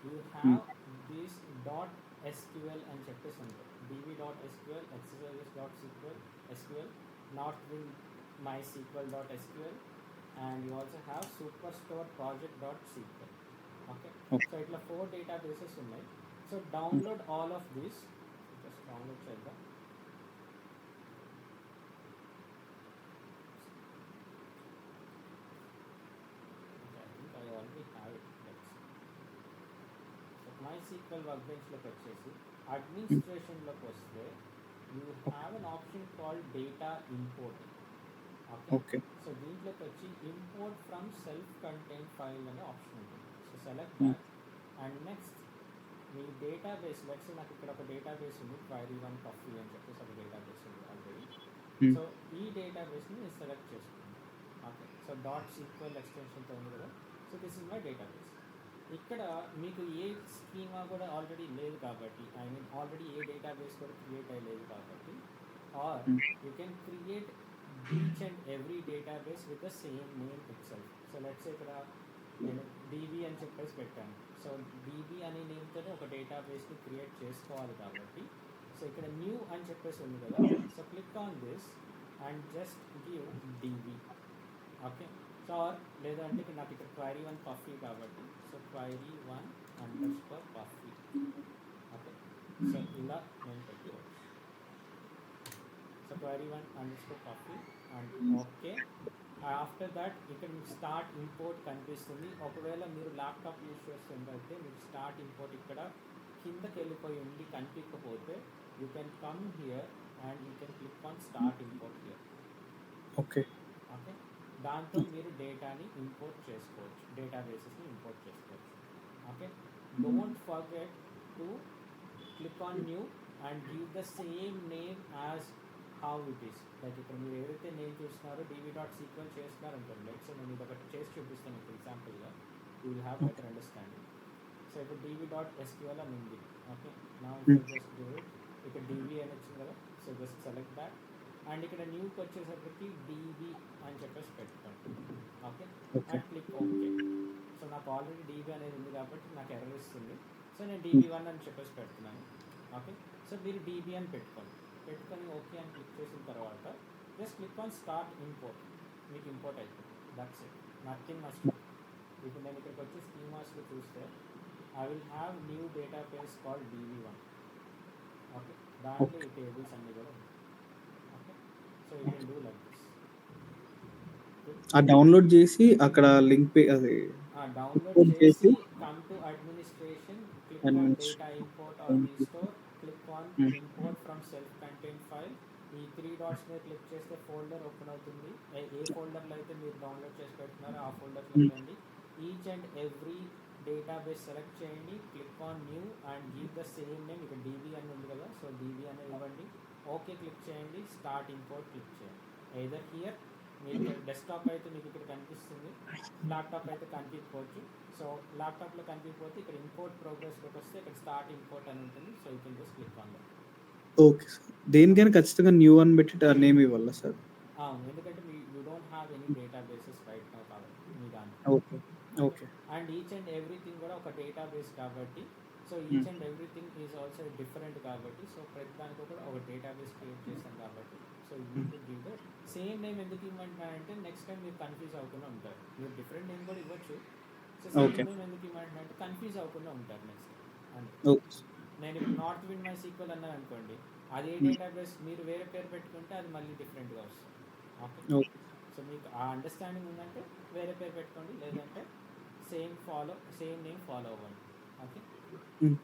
you హ్మ్. have this dot SQL and చెప్పేసి ఉంటుంది db.sql exercises.sql northwind mysql.sql and you also have superstore project.sql. Okay, okay. so ఇట్లా 4 databases ఉన్నాయి. So హ్మ్. download all of this, just download చేద్దాం. Okay, I think I already have it. Let's see. So MySQL వర్క్బెంచ్లోకి వచ్చేసి హ్మ్. అడ్మినిస్ట్రేషన్లోకి వస్తే you have an option called data import. Okay, okay. So దీంట్లోకి వచ్చి import from self content file అనే option ఉంటుంది. So select హ్మ్. That and next me database let's నాకు ఇక్కడ ఒక డేటాబేస్ ఉంది క్వైరీ వన్ కాఫీ అని చెప్పేసి ఒక డేటాబేస్ ఉంది ఆల్రెడీ. హ్మ్. సో ఈ డేటాబేస్ని నేను సెలెక్ట్ చేసుకున్నాను. ఓకే, సో డాట్ సీక్వెల్ ఎక్స్టెన్షన్తో ఉంది కదా. So this is my database. ఇక్కడ మీకు ఏ స్కీమా కూడా ఆల్రెడీ లేదు కాబట్టి, I mean already A database కూడా క్రియేట్ అయ్యలేదు కాబట్టి, ఆర్ హ్మ్. You can create each and every database with the same name it self. So let's ఇక్కడ నేను డీబీ అని చెప్పేసి పెట్టాను. సో డీబీ అనే నేమ్తో ఒక డేటాబేస్ని క్రియేట్ చేసుకోవాలి కాబట్టి, సో ఇక్కడ న్యూ అని చెప్పేసి ఉంది కదా. So click on this and just give DB. Okay, so లేదంటే ఇక్కడ నాకు ఇక్కడ క్వైరీ వన్ కాఫీ కాబట్టి, so query one underscore copy. Okay, so ఇలా నేను పెట్టుకోవచ్చు. So query one underscore copy and okay. After that ఇక్కడ మీకు స్టార్ట్ ఇంపోర్ట్ కనిపిస్తుంది. ఒకవేళ మీరు ల్యాప్టాప్ యూజ్ చేస్తుంటే మీకు స్టార్ట్ ఇంపోర్ట్ ఇక్కడ కిందకి వెళ్ళిపోయి ఉండి కనిపించకపోతే you can come here and you can click on start import here. Okay. Okay, దాంతో మీరు డేటాని ఇంపోర్ట్ చేసుకోవచ్చు, డేటాబేసెస్ని ఇంపోర్ట్ చేసుకోవచ్చు. Okay, don't forget to click on new and give the same name as how it is. Like ఇక్కడ మీరు ఏదైతే name చూస్తున్నారో db.sql చేస్తున్నారు అనుకోండి. లైక్స్ నేను ఇది ఒకటి చేసి చూపిస్తాను మీకు ఎగ్జాంపుల్గా, you will have okay. Better understanding. So ఇప్పుడు db.sql అని ఉంది. ఓకే, నా హ్మ్. Just do it. ఇక్కడ db అని వచ్చింది కదా. So just select that and ఇక్కడ న్యూకి వచ్చేసరికి db అని చెప్పేసి పెట్టుకోండి. Okay, okay. And click okay. So నాకు ఆల్రెడీ db అనేది ఉంది కాబట్టి నాకు ఎర్రర్ ఇస్తుంది. సో నేను db1 అని చెప్పేసి పెడుతున్నాను. ఓకే, సో మీరు db అని పెట్టుకొని ఓకే అని క్లిక్ చేసిన తర్వాత just click on start import. మీకు ఇంపోర్ట్ అయిపోతుంది. That's it, nothing must do. ఇప్పుడు నేను ఇక్కడికి వచ్చి స్కీమాస్లో చూస్తే I will have new database called db1. Okay, దాంట్లో ఓకే. ఈ టేబుల్స్ అన్నీ కూడా ఉన్నాయి. Okay, so you can do like this. ఆ డౌన్‌లోడ్ జేసి అక్కడ లింక్ అది డౌన్లోడ్ ఇంపోర్ట్ చేసి చేసి come to administration, click on data administration import or restore, click on hmm. Import from self content file. ఈ 3 డాట్స్ మీద క్లిక్ చేస్తే folder open అవుతుంది. ఏ ఫోల్డర్లో అయితే మీరు డౌన్లోడ్ చేసి పెడుతున్నారో ఆ ఫోల్డర్లోకి హ్మ్. రండి. Each and every database select చేయండి. Click on new and give the same name. ఇక్కడ డీబీ అని ఉంది కదా, సో డీబీ అనేది ఇవ్వండి. ఓకే క్లిక్ చేయండి. స్టార్ట్ ఇంపోర్ట్ క్లిక్ చేయండి. ఎయిదర్ హియర్ మీరు ఇక్కడ డెస్క్టాప్ అయితే మీకు ఇక్కడ కనిపిస్తుంది, ల్యాప్టాప్ అయితే కనిపించవచ్చు. సో ల్యాప్టాప్లో కనిపించకపోతే ఇక్కడ ఇంపోర్ట్ ప్రోగ్రెస్లోకి వస్తే ఇక్కడ స్టార్ట్ ఇంపోర్ట్ అని ఉంటుంది. So you can just click on that. Okay sir. దేనికైనా ఖచ్చితంగా న్యూ అని పెట్టి నేమ్ ఇవ్వాలా సార్? అవును, ఎందుకంటే you don't have any databases right now కాబట్టి మీ దాంట్లో. Okay. Okay, okay. And each and everything కూడా ఒక డేటాబేస్ కాబట్టి, సో ఈచ్ హ్మ్. And everything is also different కాబట్టి, సో ప్రతి దానికి కూడా ఒక డేటాబేస్ క్రియేట్ చేశాం కాబట్టి, సో యూ హ్మ్. To give the same name. ఎందుకు ఇవ్వమంటున్నారంటే నెక్స్ట్ టైం మీరు కన్ఫ్యూజ్ అవ్వకుండా ఉంటారు. మీరు డిఫరెంట్ నేమ్ కూడా ఇవ్వచ్చు. So same okay. నేమ్ ఎందుకు ఇవ్వమంటున్నారంటే కన్ఫ్యూజ్ అవ్వకుండా ఉంటారు నెక్స్ట్ టైం అంతే. ఓకే. నేను ఇప్పుడు నార్త్ విండ్ మై సీక్వెల్ అన్నాను అనుకోండి, అదే హ్మ్. డేటాబేస్ మీరు వేరే పేరు పెట్టుకుంటే అది మళ్ళీ డిఫరెంట్గా వస్తుంది. Okay, okay. సో మీకు ఆ అండర్స్టాండింగ్ ఉందంటే వేరే పేరు పెట్టుకోండి, లేదంటే సేమ్ నేమ్ ఫాలో అవ్వండి. ఓకే. హ్మ్.